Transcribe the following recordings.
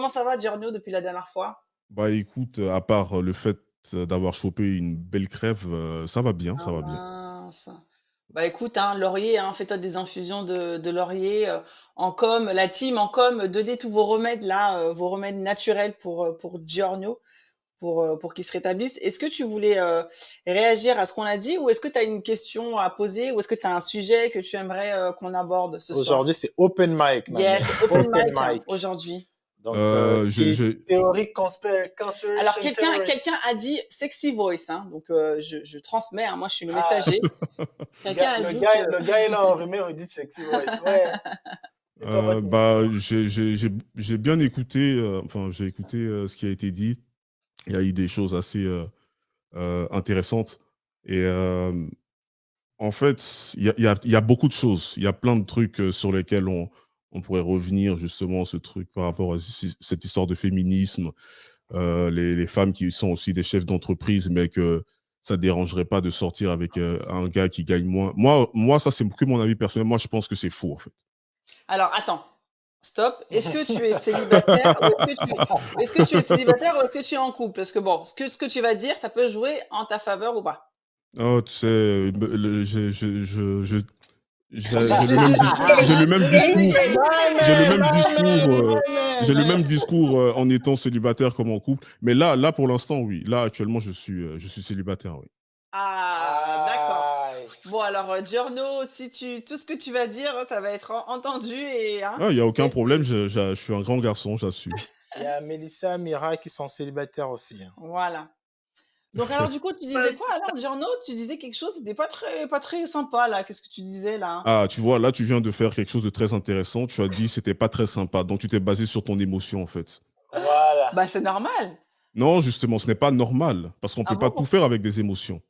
comment ça va, Giorno, depuis la dernière fois? Bah écoute, à part le fait d'avoir chopé une belle crève, ça va bien, Ah ça va bien. mince. Bah écoute, hein, laurier, hein, fais-toi des infusions de laurier, en com, la team en com, donnez tous vos remèdes là, vos remèdes naturels pour Giorno, pour qu'il se rétablisse. Est-ce que tu voulais réagir à ce qu'on a dit ou est-ce que tu as une question à poser ou est-ce que tu as un sujet que tu aimerais qu'on aborde ce Aujourd'hui, soir? c'est open mic, ma Yes, mère. open Open mic hein, mic. aujourd'hui. Donc, J'ai théorie Alors conspiration quelqu'un theory. quelqu'un a dit sexy voice, hein, donc je transmets, hein, moi je suis le messager. Quelqu'un a dit que Le gars, il a enrhumé, il dit sexy voice. Ouais, c'est quoi votre Bah, question? j'ai bien écouté, enfin, j'ai écouté ce qui a été dit. Il y a eu des choses assez intéressantes. Et en fait, il y a beaucoup de choses. Il y a plein de trucs sur lesquels on pourrait revenir, justement, ce truc par rapport à cette histoire de féminisme. Les femmes qui sont aussi des chefs d'entreprise, mais que ça dérangerait pas de sortir avec un gars qui gagne moins. Moi, ça, c'est que mon avis personnel. Moi, je pense que c'est faux, en fait. alors attends, stop. Est-ce que tu es célibataire ou est-ce que tu es célibataire ou est-ce que tu es en couple? Parce que bon, ce que tu vas dire, ça peut jouer en ta faveur ou pas. Oh, tu sais, j'ai Je le même j'ai le même le gars, il discours. dégaine. J'ai le même My discours, man, my j'ai le man. même discours en étant célibataire comme en couple. Mais là, pour l'instant, oui. Là, actuellement, je suis célibataire, oui. Ah, d'accord. Aïe. Bon alors, Giorno, si tu tout ce que tu vas dire, ça va être entendu et hein, Ah, il y a aucun problème. et Je suis un grand garçon, j'assume. Il y a Mélissa, Mira qui sont célibataires aussi, hein. voilà. Donc alors du coup, tu disais quoi alors, Giorno? Tu disais quelque chose, c'était pas très sympa là. Qu'est-ce que tu disais là? Ah, tu vois, là, tu viens de faire quelque chose de très intéressant. Tu as dit c'était pas très sympa. Donc, tu t'es basé sur ton émotion, en fait. Voilà. Bah, c'est normal. Non, justement, ce n'est pas normal. Parce qu'on Ah peut pas tout bon? faire avec des émotions.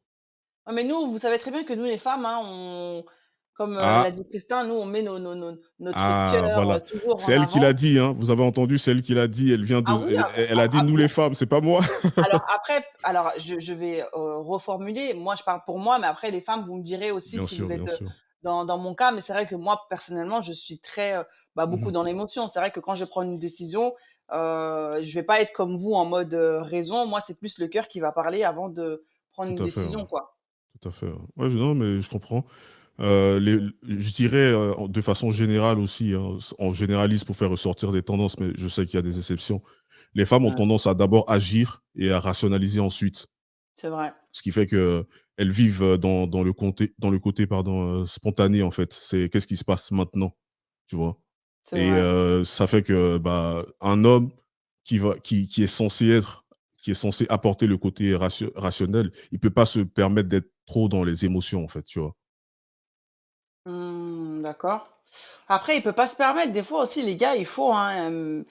Ah mais nous, vous savez très bien que nous les femmes, hein, on comme, l'a Ah, dit Christin, nous on met notre ah, cœur, voilà. toujours C'est en elle qui l'a avant. dit, hein. Vous avez entendu, c'est elle qui l'a dit. Ah oui, Elle a dit nous les femmes, c'est pas moi. alors après, alors je vais, reformuler. Moi, je parle pour moi, mais après les femmes, vous me direz aussi si vous Bien êtes, sûr. dans mon cas. Mais c'est vrai que moi, personnellement, je suis très, bah, beaucoup Mhm. dans l'émotion. C'est vrai que quand je prends une décision, je vais pas être comme vous en mode, raison. Moi, c'est plus le cœur qui va parler avant de prendre une Tout à fait, ouais. décision, quoi. Tout à fait, ouais. Ouais, non, mais je comprends. Je dirais de façon générale aussi, hein, on généralise pour faire ressortir des tendances, mais je sais qu'il y a des exceptions. Les femmes ont Mmh, tendance à d'abord agir et à rationaliser ensuite. c'est vrai, Ce qui fait que elles vivent dans le côté pardon, spontané, en fait. C'est qu'est-ce qui se passe maintenant, tu vois? c'est Et vrai. ça fait que, bah, un homme qui est censé qui est censé apporter le côté rationnel, il peut pas se permettre d'être trop dans les émotions, en fait, tu vois? Mmh, d'accord. Après, il peut pas se permettre. Des fois aussi, les gars, il faut, hein,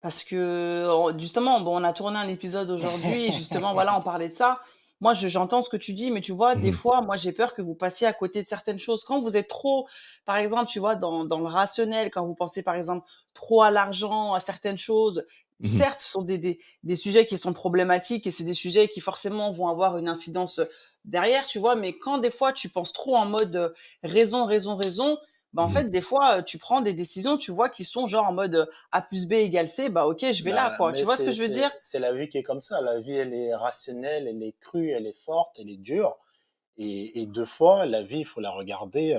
parce que, justement, bon, on a tourné un épisode aujourd'hui et justement, voilà, on parlait de ça. Moi, j'entends ce que tu dis, mais tu vois, des Mmh. fois, moi, j'ai peur que vous passiez à côté de certaines choses. Quand vous êtes trop, par exemple, tu vois, dans le rationnel, quand vous pensez, par exemple, trop à l'argent, à certaines choses, Mmh. certes, ce sont des sujets qui sont problématiques et c'est des sujets qui forcément vont avoir une incidence, derrière, tu vois? Mais quand des fois tu penses trop en mode, raison, raison, raison, bah, en Mmh. fait, des fois, tu prends des décisions, tu vois, qui sont genre en mode, A plus B égale C, bah, OK, je vais là, Bah, quoi. mais Tu vois ce que je veux dire? c'est la vie qui est comme ça. La vie, elle est rationnelle, elle est crue, elle est forte, elle est dure. Et deux fois, la vie, il faut la regarder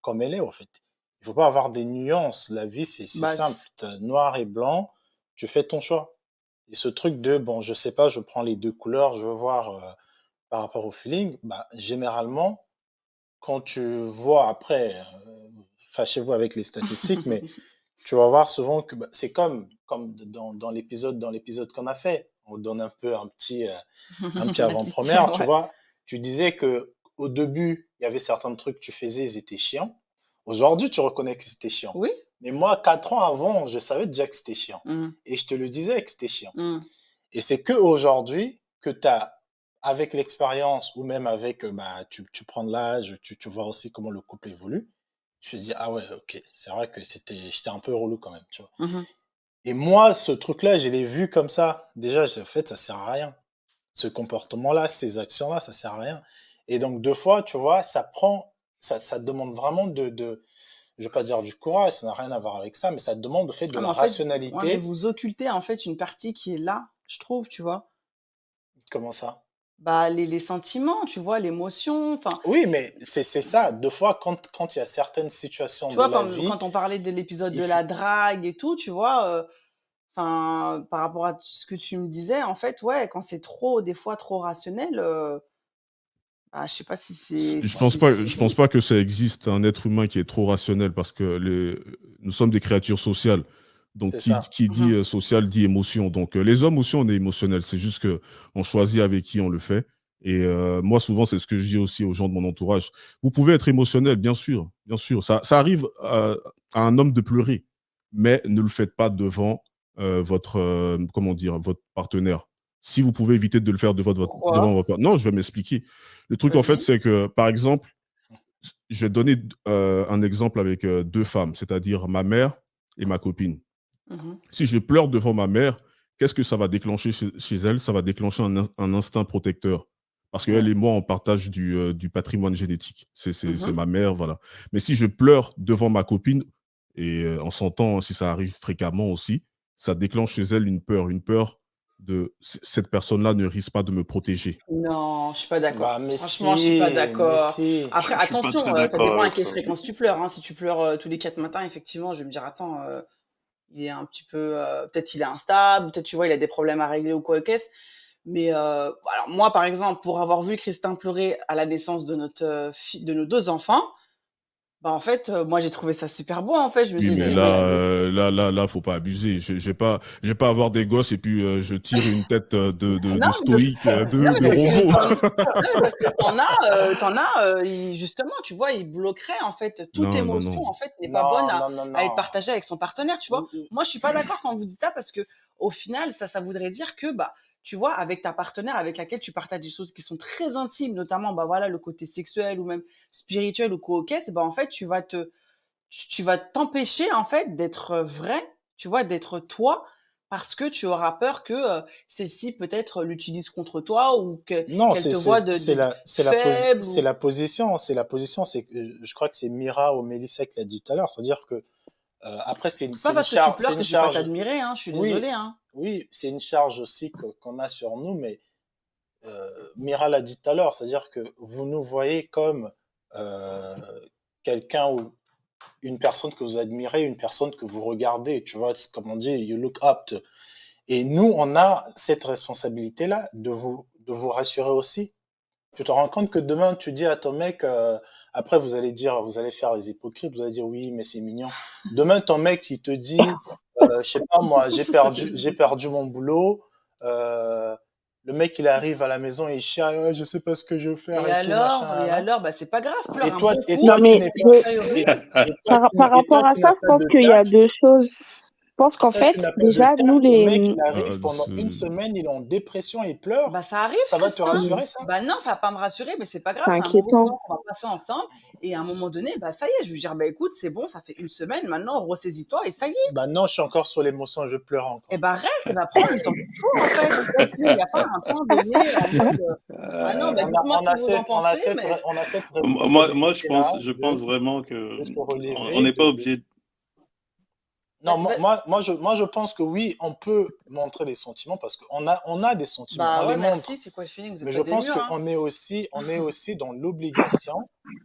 comme elle est, en fait. Il faut pas avoir des nuances. La vie, c'est Bah, simple. c T'as noir et blanc, tu fais ton choix. Et ce truc de, bon, je sais pas, je prends les deux couleurs, je veux voir par rapport au feeling, bah, généralement, quand tu vois après, fâchez-vous avec les statistiques, mais tu vas voir souvent que bah, c'est comme dans l'épisode qu'on a fait. On donne un peu un petit la petite avant-première, tu ouais. vois. Tu disais que au début, il y avait certains trucs que tu faisais, ils étaient chiants. Aujourd'hui, tu reconnais que c'était chiant. Oui? Mais moi, 4 ans avant, je savais déjà que c'était chiant. Mmh. Et je te le disais que c'était chiant. Mmh. Et c'est que aujourd'hui que tu as, avec l'expérience ou même avec, bah, tu prends de l'âge, tu vois aussi comment le couple évolue. Tu te dis, ah ouais, ok, c'est vrai que j'étais un peu relou quand même, tu vois. Mmh mh. Et moi, ce truc-là, je l'ai vu comme ça. Déjà, en fait, ça sert à rien. Ce comportement-là, ces actions-là, ça sert à rien. Et donc, deux fois, tu vois, ça demande vraiment je vais pas dire du courage, ça n'a rien à voir avec ça, mais ça demande au fait de Ah, mais la en fait, ouais, mais rationalité. vous occultez en fait une partie qui est là, je trouve, tu vois. Comment ça? Bah, les sentiments, tu vois, l'émotion, enfin, Oui, mais c'est ça. Deux fois, quand il y a certaines situations tu de vois, la comme vie, quand on parlait de l'épisode il de faut. la drague et tout, tu vois, enfin, par rapport à ce que tu me disais, en fait, ouais, quand c'est trop, des fois, trop rationnel, bah, je sais pas si c'est Je si pense c'est pas, si c'est je bon. pense pas que ça existe un être humain qui est trop rationnel parce que nous sommes des créatures sociales. Donc, C'est qui, ça. qui dit Mmh. social dit émotion. Donc, les hommes aussi, on est émotionnels. C'est juste que on choisit avec qui on le fait. Et moi, souvent, c'est ce que je dis aussi aux gens de mon entourage. Vous pouvez être émotionnel, bien sûr, bien sûr. Ça arrive à un homme de pleurer, mais ne le faites pas devant votre, comment dire, votre partenaire. Si vous pouvez éviter de le faire devant Pourquoi? votre partenaire. Non, je vais m'expliquer. Le truc, en fait, Vas-y. c'est que, par exemple, je vais donner un exemple avec deux femmes, c'est-à-dire ma mère et ma copine. Mmh. Si je pleure devant ma mère, qu'est-ce que ça va déclencher chez elle? Ça va déclencher un instinct protecteur. Parce qu'elle Ouais. et moi, on partage du patrimoine génétique. C'est Mmh. ma mère, voilà. Mais si je pleure devant ma copine, et on s'entend, si ça arrive fréquemment aussi, ça déclenche chez elle une peur de cette personne-là ne risque pas de me protéger. Non, je suis pas d'accord. Bah, mais Franchement, je suis pas si, mais d'accord. si. Après, Je suis pas attention, très ça d'accord dépend à avec quelle ça. fréquence tu pleures, hein. Si tu pleures, tous les 4 matins, effectivement, je vais me dire: «Attends, il est un petit peu, peut-être il est instable, peut-être, tu vois, il a des problèmes à régler ou quoi qu'est-ce». Mais, alors moi, par exemple, pour avoir vu Christin pleurer à la naissance de notre, de nos 2 enfants, bah, en fait, moi, j'ai trouvé ça super beau, en fait. Je me Oui, suis mais dit: C'est «Mais la naissance. faut pas abuser. Je vais pas avoir des gosses et puis je tire une tête non, de mais parce stoïque, non, mais de parce que robot. non, mais parce que il justement, tu vois, il bloquerait, en fait, toute Non, non, émotion, non. en fait, n'est pas bonne Non, non, non, à être non. partagée avec son partenaire, tu vois? Ou- ou- Moi, je suis pas d'accord quand vous dites ça parce que au final, ça voudrait dire que, bah, tu vois, avec ta partenaire avec laquelle tu partages des choses qui sont très intimes, notamment, bah, voilà, le côté sexuel ou même spirituel ou quoi qu'est-ce, bah, en fait, tu vas t'empêcher, en fait, d'être vrai, tu vois, d'être toi, parce que tu auras peur que celle-ci, peut-être, l'utilise contre toi ou Non, qu'elle te voit de faible c'est ou. la position. C'est la position. C'est que je crois que c'est Mira ou Mélissa qui l'a dit tout à l'heure. C'est-à-dire que après, C'est pas parce que tu c'est pleures une que je vais pas charge. t'admirer, hein, je suis désolée, Oui, hein. oui, c'est une charge aussi qu'on a sur nous, mais Mira l'a dit tout à l'heure, c'est-à-dire que vous nous voyez comme euh, quelqu'un ou une personne que vous admirez, une personne que vous regardez, tu vois, c'est comme on dit, you look up to. Et nous, on a cette responsabilité-là de vous rassurer aussi. Tu te rends compte que demain, tu dis à ton mec, après vous allez dire, vous allez faire les hypocrites, vous allez dire oui, mais c'est mignon. Demain, ton mec, il te dit, je sais pas moi, j'ai perdu mon boulot. Euh, le mec, il arrive à la maison et il chie, ah, je sais pas ce que je veux faire et tout, machin, Et là. alors, bah, c'est pas grave, pleure un bon Et coup, Non, toi, tu mais n'es pas, extériorise. par et toi, rapport à tu ça, n'as je pas pense de qu'il y a tact. deux choses. Je pense qu'en Toi, tu fait, n'as pas de déjà, nous, tact. Le mec, les... il arrive pendant une C'est- semaine, il est en dépression, il pleure. Bah, ça arrive, Ça va te Christin. Hmm, rassurer, ça? Bah non, ça va pas me rassurer, mais c'est pas grave, c'est c'est un mauvais inquiétant. moment qu'on va passer ensemble. Et à un moment donné, bah ça y est, je vais lui dire, bah écoute, c'est bon, ça fait une semaine, maintenant, ressaisis-toi et ça y est. Bah non, je suis encore sur l'émotion, je pleure Et encore. bah reste, et bah prends le temps qu'il faut, en fait. Il n'y a pas un temps donné en mode, ah non, bah dites-moi ce que vous en pensez, mais On a cette Moi, responsabilité-là je pense vraiment que de se on relever, n'est pas obligé. Non, moi, je pense que oui, on peut montrer des sentiments parce on a des sentiments, on bah les ouais, merci, montre. c'est quoi le feeling? Vous êtes Mais pas je des pense murs, hein. on est aussi dans l'obligation.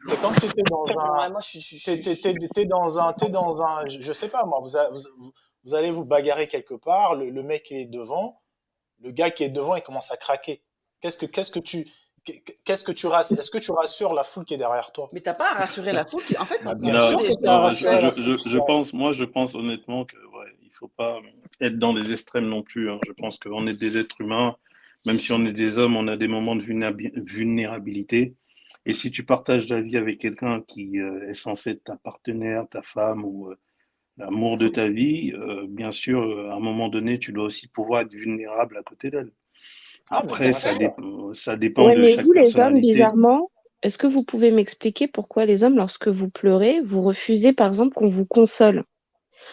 C'est comme si t'es dans Ouais, un, moi, t'es dans un, je sais pas moi, vous allez vous bagarrer quelque part, le mec il est devant, le gars qui est devant il commence à craquer. Qu'est-ce que tu, qu'est-ce que tu rassures, est-ce que tu rassures la foule qui est derrière toi? Mais t'as pas à rassurer la foule. En fait, Bah bien on peut sûr Non, que déjà, tu as non, rassuré ouais. la foule qui est derrière. je pense honnêtement que ouais, il faut pas être dans les extrêmes non plus, hein. Je pense qu'on est des êtres humains, même si on est des hommes, on a des moments de vulnérabilité. Et si tu partages la vie avec quelqu'un qui est censé être ta partenaire, ta femme ou l'amour de ta vie, bien sûr, à un moment donné, tu dois aussi pouvoir être vulnérable à côté d'elle. Ah mais Après, bien sûr. ça dépend Ouais, de mais chaque vous, les hommes, personnalité. bizarrement, est-ce que vous pouvez m'expliquer pourquoi les hommes, lorsque vous pleurez, vous refusez, par exemple, qu'on vous console?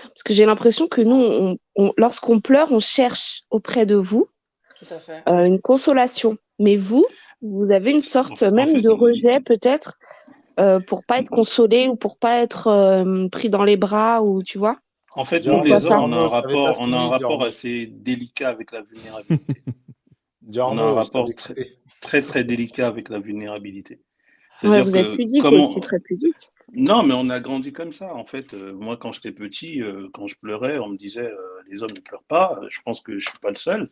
Parce que j'ai l'impression que nous, lorsqu'on pleure, on cherche auprès de vous Tout à fait. une consolation. Mais vous, vous avez une sorte En même fait, de rejet, peut-être, pour pas être consolé ou pour pas être pris dans les bras ou tu vois? En fait, nous, C'est quoi les hommes, ça? Giorno, j'avais pas on a un fini, rapport Giorno. assez délicat avec la vulnérabilité. On a un Giorno, je rapport t'avais très, coupé. très, très délicat avec la vulnérabilité. Ouais, C'est-à-dire vous êtes que pudique aussi, comment... très pudique. Non, mais on a grandi comme ça. En fait, moi, quand j'étais petit, quand je pleurais, on me disait les hommes ne pleurent pas. Je pense que je suis pas le seul.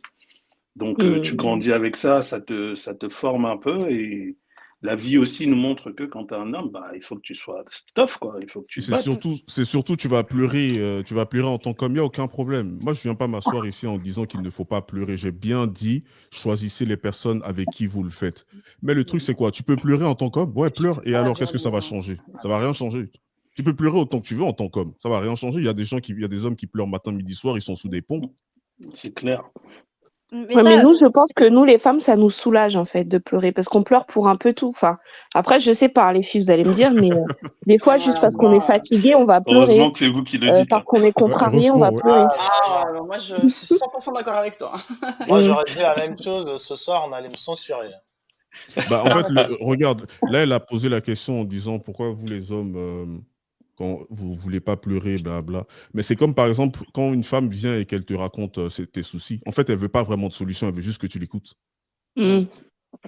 Donc, tu Mmh. grandis avec ça, ça te forme un peu. Et la vie aussi nous montre que quand tu es un homme, bah, il faut que tu sois tough, quoi. Il faut que tu te battes. C'est surtout, tu vas pleurer en tant qu'homme, il n'y a aucun problème. Moi, je viens pas m'asseoir ici en disant qu'il ne faut pas pleurer. J'ai bien dit, choisissez les personnes avec qui vous le faites. Mais le truc, c'est quoi? Tu peux pleurer en tant qu'homme? Ouais, pleure. Et Voilà, alors, qu'est-ce que ça va Giorno. changer? Ça va rien changer. Tu peux pleurer autant que tu veux en tant qu'homme. Ça va rien changer. Il y a des hommes qui pleurent matin, midi, soir, ils sont sous des ponts. C'est clair. Mais Ouais, mais ça, nous, je pense que nous, les femmes, ça nous soulage, en fait, de pleurer, parce qu'on pleure pour un peu tout. Enfin, après, je sais pas, les filles, vous allez me dire, mais des fois, juste Ouais, parce qu'on est moi, fatigué, on va pleurer. Heureusement que c'est vous qui le dites, Parce là. qu'on est Ouais, contrarié, on heureusement, va ouais. pleurer. Non. moi, je suis 100% d'accord avec toi. Moi, Mm. j'aurais dit la même chose. Ce soir, on allait me censurer. Bah, en fait, regarde, là, elle a posé la question en disant pourquoi vous, les hommes, quand vous voulez pas pleurer, blabla. Mais c'est comme, par exemple, quand une femme vient et qu'elle te raconte tes soucis. En fait, elle veut pas vraiment de solution, elle veut juste que tu l'écoutes. Mm.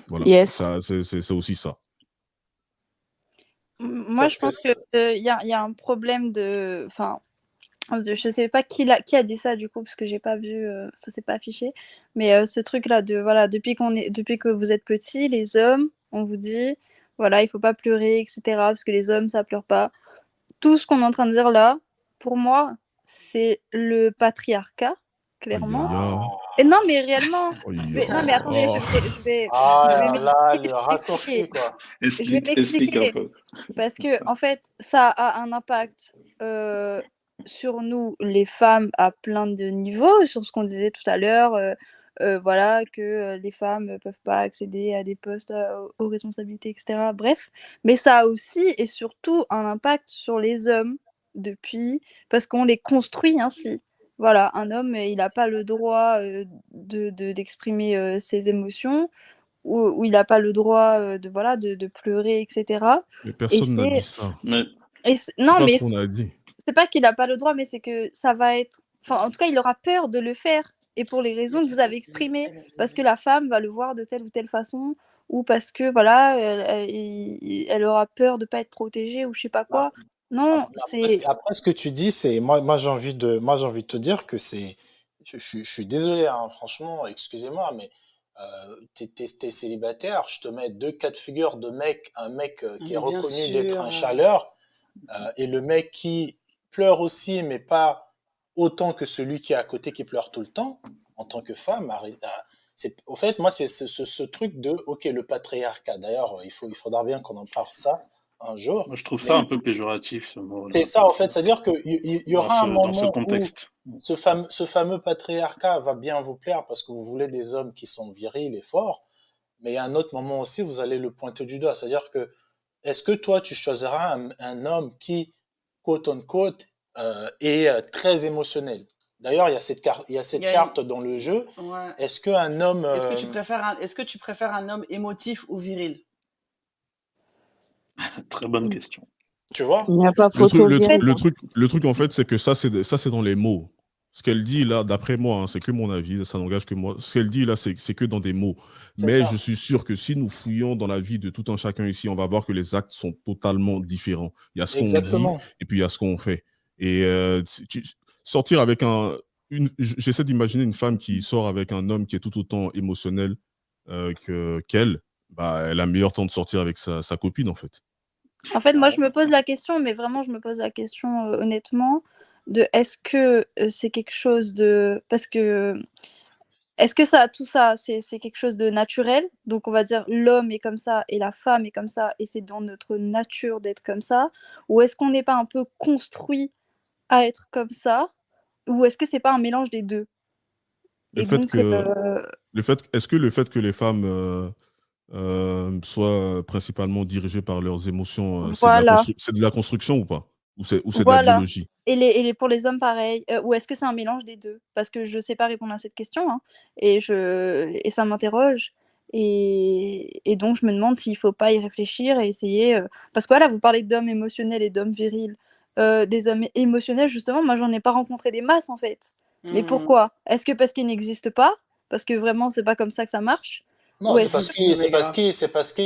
Voilà, Yes. c'est aussi ça. moi, Sauf je que pense qu'il y a un problème de. Enfin, je sais pas qui a dit ça du coup, parce que j'ai pas vu, ça s'est pas affiché. Mais ce truc-là de voilà, depuis que vous êtes petits, les hommes, on vous dit voilà, il faut pas pleurer, etc. Parce que les hommes, ça pleure pas. Tout ce qu'on est en train de dire là, pour moi, c'est le patriarcat, Aïe, clairement. aïe, aïe. Et non, mais réellement. Aïe, Non, mais attendez, aïe. Ah je vais là là, m'expliquer, le raccourci, quoi. je vais Explique un m'expliquer. peu. Parce que, en fait, ça a un impact sur nous, les femmes, à plein de niveaux, sur ce qu'on disait tout à l'heure, voilà, que les femmes ne peuvent pas accéder à des postes aux responsabilités, etc. Bref, mais ça a aussi et surtout un impact sur les hommes parce qu'on les construit ainsi. Voilà, un homme, il n'a pas le droit d'exprimer ses émotions, où il n'a pas le droit de pleurer, etc. Mais Et personne n'a dit c'est. ça. Mais C'est Non, pas ce mais qu'on a dit. c'est pas qu'il n'a pas le droit, mais c'est que ça va être. Enfin, en tout cas, il aura peur de le faire. Et pour les raisons que vous avez exprimées. Parce que la femme va le voir de telle ou telle façon, ou parce que, voilà, elle aura peur de ne pas être protégée, ou je sais pas Bah, quoi. Non, c'est. après, ce que tu dis, c'est moi j'ai envie de te dire que c'est je suis désolé, hein, franchement, excusez-moi, mais t'es célibataire, je te mets deux cas de figure de mec, un mec qui est Mais bien reconnu d'être sûr. un chaleur, et le mec qui pleure aussi, mais pas autant que celui qui est à côté qui pleure tout le temps, en tant que femme. Au fait, moi, c'est ce truc de, ok, le patriarcat. D'ailleurs, il faudra bien qu'on en parle ça un jour. moi, je trouve ça Mais un peu péjoratif, ce mot-là. c'est ça, en fait, c'est-à-dire qu'il y aura un Dans ce moment où contexte. ce fameux patriarcat va bien vous plaire parce que vous voulez des hommes qui sont virils et forts, mais il y a un autre moment aussi, vous allez le pointer du doigt. C'est-à-dire que, est-ce que toi, tu choisiras un homme qui, quote unquote, est très émotionnel? D'ailleurs, il y a cette carte dans le jeu. Ouais. Est-ce qu'un homme. Est-ce que tu préfères un homme émotif ou viril? Très bonne question. Tu vois? Il n'y a pas Le truc, photo le, viril. le truc, en fait, c'est que ça, c'est dans les mots. Ce qu'elle dit là, d'après moi, hein, c'est que mon avis, ça n'engage que moi. Ce qu'elle dit là, c'est que dans des mots. C'est Mais ça. je suis sûr que si nous fouillons dans la vie de tout un chacun ici, on va voir que les actes sont totalement différents. Il y a ce qu'on dit Exactement. et puis il y a ce qu'on fait. Et sortir avec j'essaie d'imaginer une femme qui sort avec un homme qui est tout autant émotionnel qu'elle. Bah, elle a meilleur temps de sortir avec sa copine, en fait. En fait, moi, je me pose la question, mais vraiment, je me pose la question honnêtement, de est-ce que c'est quelque chose de. Parce que. Est-ce que tout ça, c'est quelque chose de naturel? Donc, on va dire l'homme est comme ça et la femme est comme ça, et c'est dans notre nature d'être comme ça? Ou est-ce qu'on n'est pas un peu construit à être comme ça? Ou est-ce que c'est pas un mélange des deux? Le Et fait donc, que, est-ce que le fait que les femmes soient principalement dirigées par leurs émotions, voilà. c'est de la construction ou pas? Ou c'est de la Voilà. biologie? Et pour les hommes, pareil. Ou est-ce que c'est un mélange des deux? Parce que je sais pas répondre à cette question, hein, et ça m'interroge. Et donc, je me demande s'il faut pas y réfléchir et essayer. Parce que voilà, vous parlez d'hommes émotionnels et d'hommes virils. Des hommes émotionnels, justement, moi, j'en ai pas rencontré des masses, en fait. Mais Mmh. pourquoi? Est-ce que parce qu'ils n'existent pas? Parce que vraiment, c'est pas comme ça que ça marche? Non, Ou c'est est-ce parce que. qu'ils, Mais grave.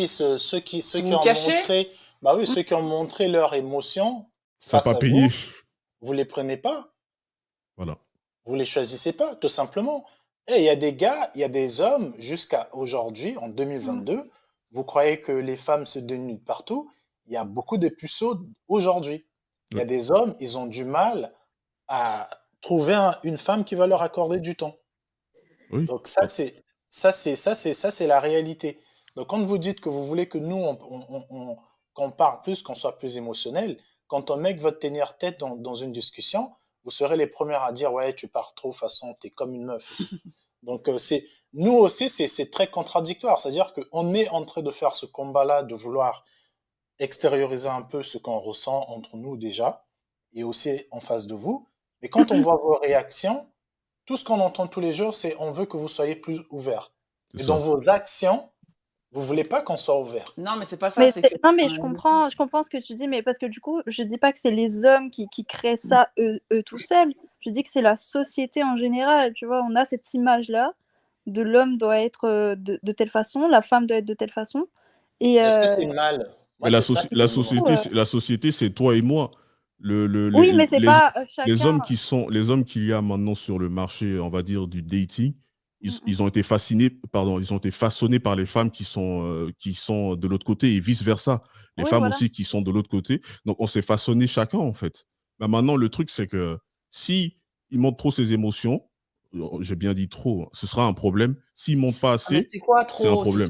ceux Vous qui vous ont cachez? montré, bah oui, ceux qui ont montré leur émotion C'est face pas à payé. vous les prenez pas, Voilà. vous les choisissez pas, tout simplement. Et il y a des gars, il y a des hommes, jusqu'à aujourd'hui, en Mmh. 2022, vous croyez que les femmes se dénudent partout? Il y a beaucoup de puceaux aujourd'hui. Il y a Ouais. des hommes, ils ont du mal à trouver une femme qui va leur accorder du temps. Oui. Donc Quand- ça, c'est la réalité. Donc quand vous dites que vous voulez que nous, qu'on parle plus, qu'on soit plus émotionnel, quand un mec va te tenir tête dans une discussion, vous serez les premières à dire, ouais, tu pars trop, de toute façon, t'es comme une meuf et tout. Donc nous aussi, c'est très contradictoire. C'est-à-dire qu'on est en train de faire ce combat-là, de vouloir extérioriser un peu ce qu'on ressent entre nous déjà, et aussi en face de vous. Mais quand on voit vos réactions, tout ce qu'on entend tous les jours, c'est on veut que vous soyez plus ouverts. C'est Mais dans ça. vos actions, vous voulez pas qu'on soit ouvert. Non, mais c'est pas ça, Mais c'est que non, mais je comprends ce que tu dis, mais parce que du coup, je dis pas que c'est les hommes qui créent ça eux tout seuls. Je dis que c'est la société en général. Tu vois, on a cette image-là de l'homme doit être de telle façon, la femme doit être de telle façon. Et Est-ce que c'est mal? Moi, Mais c'est ça que je me demande. la société, c'est toi et moi. oui, mais c'est pas Les chacun. hommes les hommes qu'il y a maintenant sur le marché, on va dire, du dating, Mm, ils ont été ils ont été façonnés par les femmes qui sont de l'autre côté et vice versa. Les oui, femmes voilà. aussi qui sont de l'autre côté. Donc, on s'est façonné chacun, en fait. Mais maintenant, le truc, c'est que si il montre trop ses émotions, j'ai bien dit trop, hein, ce sera un problème. S'il montre pas Ah mais assez, c'est quoi c'est un trop? problème.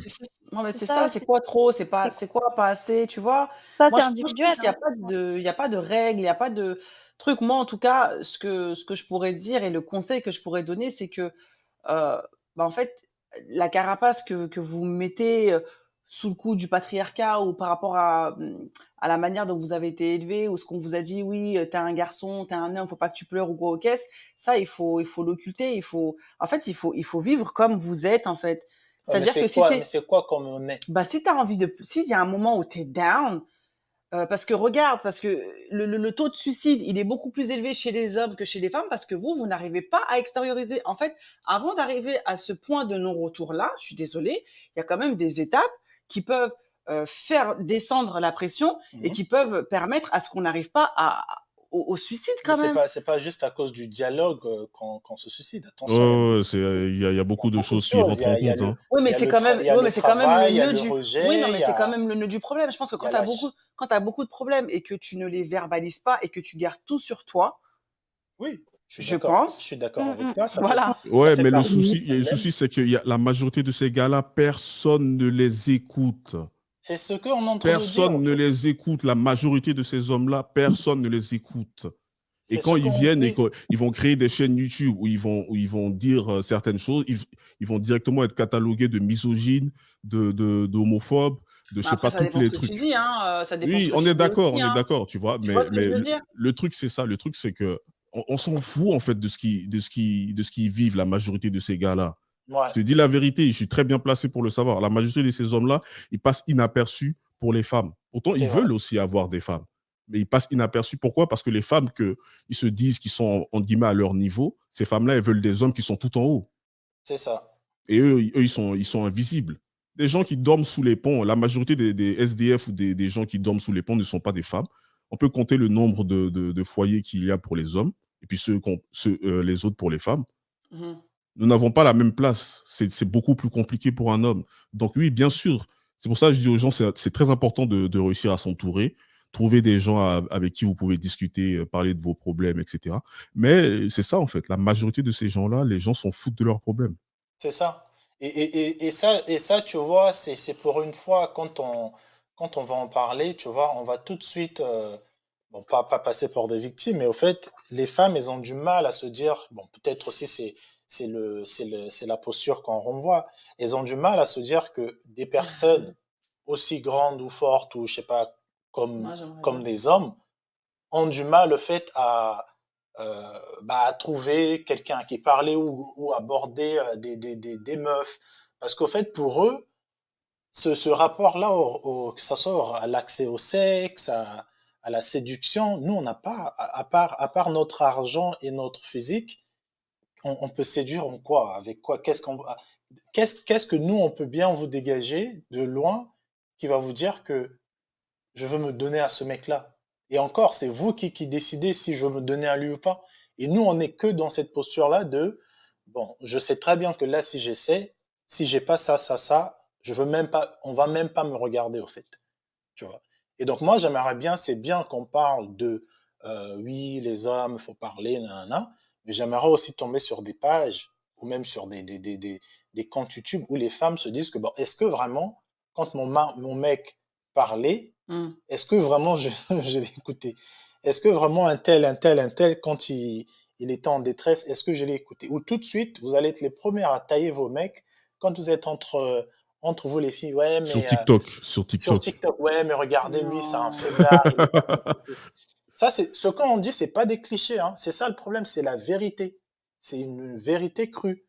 Non mais C'est c'est ça ça, c'est aussi. quoi trop? C'est pas C'est c'est quoi pas assez, tu vois? ça, c'est Moi je pense individuel, qu'il y a hein. pas de il y a pas de règles, il y a pas de truc. Moi en tout cas, ce que je pourrais dire et le conseil que je pourrais donner, c'est que, en fait, la carapace que vous mettez, sous le coup du patriarcat ou par rapport à la manière dont vous avez été élevé ou ce qu'on vous a dit: «Oui, tu un garçon, tu un homme, faut pas que tu pleures ou quoi aux caisses». Ça, il faut l'occulter, en fait, il faut vivre comme vous êtes, en fait. Ouais, C'est-à-dire que si mais t'es, c'est quoi comme on est? bah, si t'as envie de s'il y a un moment où t'es down, parce que regarde, parce que le taux de suicide, il est beaucoup plus élevé chez les hommes que chez les femmes parce que vous n'arrivez pas à extérioriser. En fait, avant d'arriver à ce point de non-retour-là, je suis désolée, il y a quand même des étapes qui peuvent faire descendre la pression et Mhm. qui peuvent permettre à ce qu'on n'arrive pas au suicide Mais quand même. c'est pas juste à cause du dialogue qu'on se suicide. Attention, il y a Ouais, il y a beaucoup de beaucoup de choses qui choses. rentrent en compte, hein. Oui, mais c'est quand même, Il y a oui, le mais c'est quand même le travail, il y a nœud le du, oui, non, rejet, mais c'est quand même le nœud du problème. Je pense que il y a la... quand t'as beaucoup de problèmes et que tu ne les verbalises pas et que tu gardes tout sur toi, Oui, je je pense, suis d'accord Mm, avec mm. toi. voilà. Ça Ouais, fait mais partie du il y a le problème. souci, c'est que la majorité de ces gars-là, personne ne les écoute. C'est ce qu'on est en train de dire, en Personne ne fait. les écoute. La majorité de ces hommes-là, personne ne les écoute. Et C'est ce quand ils qu'on viennent et dit. qu'ils vont créer des chaînes YouTube où ils vont dire certaines choses, ils vont directement être catalogués de misogynes, d'homophobes, de je Mais sais après, pas, ça tous dépend les ce que tu trucs. dis, hein. Ça dépend ce Oui, que tu dis aussi, on est hein. d'accord, tu vois. Tu vois ce que je Mais veux dire? le truc, c'est ça. Le truc, c'est que on s'en fout, en fait, de ce qu'ils vivent, la majorité de ces gars-là. Ouais, Je te dis la vérité, je suis très bien placé pour le savoir. La majorité de ces hommes-là, ils passent inaperçus pour les femmes. Pourtant, c'est ils vrai. veulent aussi avoir des femmes. Mais ils passent inaperçus. Pourquoi? Parce que les femmes ils se disent qui sont, entre guillemets, à leur niveau, ces femmes-là, elles veulent des hommes qui sont tout en haut. C'est ça. Et eux, ils sont invisibles. Les gens qui dorment sous les ponts, la majorité des SDF ou des gens qui dorment sous les ponts ne sont pas des femmes. On peut compter le nombre de foyers qu'il y a pour les hommes et puis les autres pour les femmes. Mmh. Nous n'avons pas la même place. C'est beaucoup plus compliqué pour un homme. Donc oui, bien sûr. C'est pour ça que je dis aux gens, c'est très important de réussir à s'entourer, trouver des gens avec qui vous pouvez discuter, parler de vos problèmes, etc. Mais c'est ça, en fait. La majorité de ces gens-là, les gens s'en foutent de leurs problèmes. C'est ça. Et ça, tu vois, c'est pour une fois, quand on va en parler, tu vois, on va tout de suite, bon, pas passer pour des victimes, mais au fait, les femmes, elles ont du mal à se dire, bon, peut-être aussi c'est la posture qu'on renvoie, elles ont du mal à se dire que des personnes aussi grandes ou fortes, ou je sais pas, Moi, j'aimerais comme bien. des hommes, ont du mal, le fait, à trouver quelqu'un qui parlait ou aborder des meufs, Parce qu'au fait, pour eux, ce rapport-là, que ça soit à l'accès au sexe, à la séduction, nous, on n'a pas, à part notre argent et notre physique, on peut séduire en quoi? Avec quoi? Qu'est-ce que nous, on peut bien vous dégager de loin qui va vous dire que je veux me donner à ce mec-là? Et encore, c'est vous qui décidez si je veux me donner à lui ou pas. Et nous, on n'est que dans cette posture-là de, bon, je sais très bien que là, si j'essaie, si j'ai pas ça, je veux même pas, on va même pas me regarder, au fait. Tu vois. Et donc, moi, j'aimerais bien, c'est bien qu'on parle de, oui, les hommes, il faut parler, nanana, mais j'aimerais aussi tomber sur des pages ou même sur des comptes YouTube où les femmes se disent que, bon, est-ce que vraiment, quand mon mec parlait, Mmh. est-ce que vraiment je l'ai écouté? Est-ce que vraiment un tel, quand il était en détresse, est-ce que je l'ai écouté? Ou tout de suite, vous allez être les premières à tailler vos mecs quand vous êtes entre vous les filles. Ouais, Sur mais TikTok, sur sur TikTok. TikTok, ouais, mais regardez, lui, c'est un Non. faiblard, il est pas compétitif. Ça, c'est ce qu'on dit, c'est pas des clichés, hein. C'est ça le problème, c'est la vérité. C'est une vérité crue.